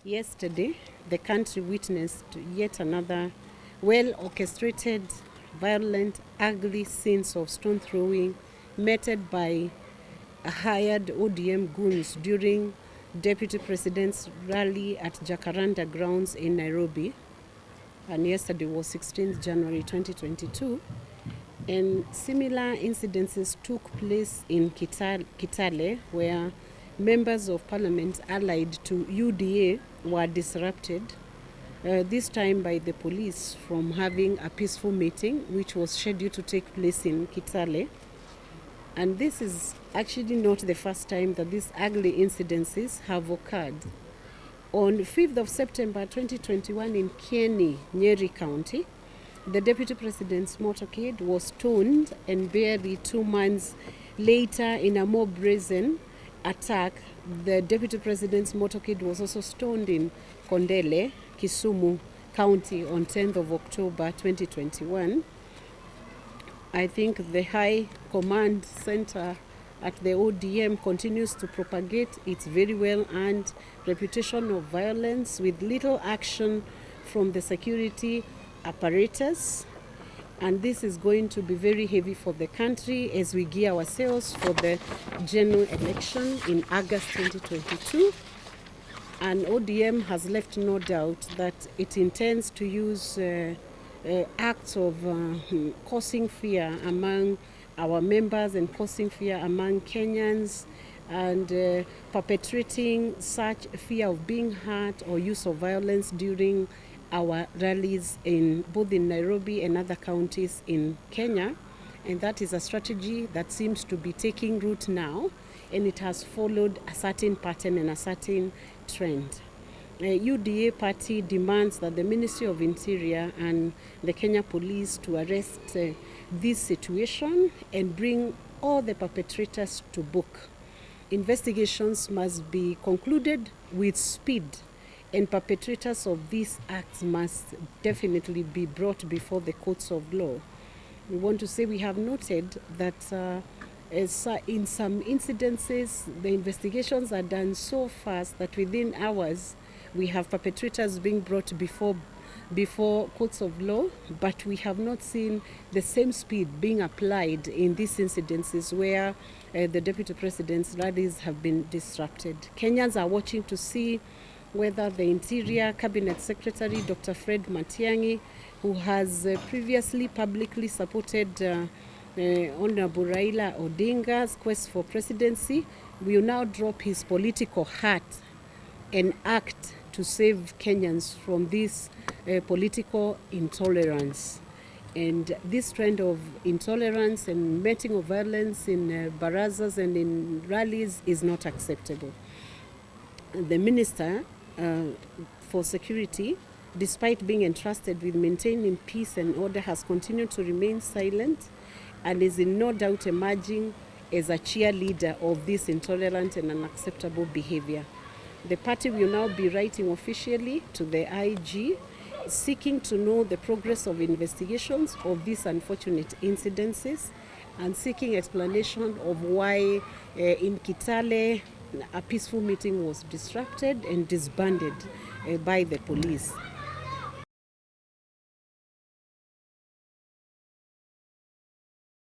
Yesterday, the country witnessed yet another well-orchestrated, violent, ugly scenes of stone throwing meted by hired ODM goons during Deputy President's rally at Jacaranda grounds in Nairobi. And yesterday was 16th January 2022. And similar incidences took place in Kitale, where members of parliament allied to UDA were disrupted, this time by the police, from having a peaceful meeting which was scheduled to take place in Kitale. And this is actually not the first time that these ugly incidences have occurred. On 5th of September 2021 in Kieni, Nyeri County, the Deputy President's motorcade was stoned and barely 2 months later, in a more brazen attack, the Deputy President's motorcade was also stoned in Kondele, Kisumu County on 10th of October 2021. I think the High Command Center at the ODM continues to propagate its very well-earned reputation of violence with little action from the security apparatus, and this is going to be very heavy for the country as we gear ourselves for the general election in August 2022. And ODM has left no doubt that it intends to use acts of causing fear among our members and causing fear among Kenyans, and perpetrating such fear of being hurt or use of violence during our rallies in both in Nairobi and other counties in Kenya. And that is a strategy that seems to be taking root now, and it has followed a certain pattern and a certain trend. UDA party demands that the Ministry of Interior and the Kenya Police to arrest this situation and bring all the perpetrators to book. Investigations must be concluded with speed, and perpetrators of these acts must definitely be brought before the courts of law. We want to say we have noted that in some incidences, the investigations are done so fast that within hours we have perpetrators being brought before courts of law, but we have not seen the same speed being applied in these incidences where the Deputy President's rallies have been disrupted. Kenyans are watching to see whether the Interior Cabinet Secretary, Dr. Fred Matiangi, who has previously publicly supported Honorable Raila Odinga's quest for presidency, will now drop his political hat and act to save Kenyans from this political intolerance. And this trend of intolerance and meting of violence in barazas and in rallies is not acceptable. The Minister for Security, despite being entrusted with maintaining peace and order, has continued to remain silent and is in no doubt emerging as a cheerleader of this intolerant and unacceptable behavior. The party will now be writing officially to the IG, seeking to know the progress of investigations of these unfortunate incidences and seeking explanation of why in Kitale a peaceful meeting was disrupted and disbanded by the police.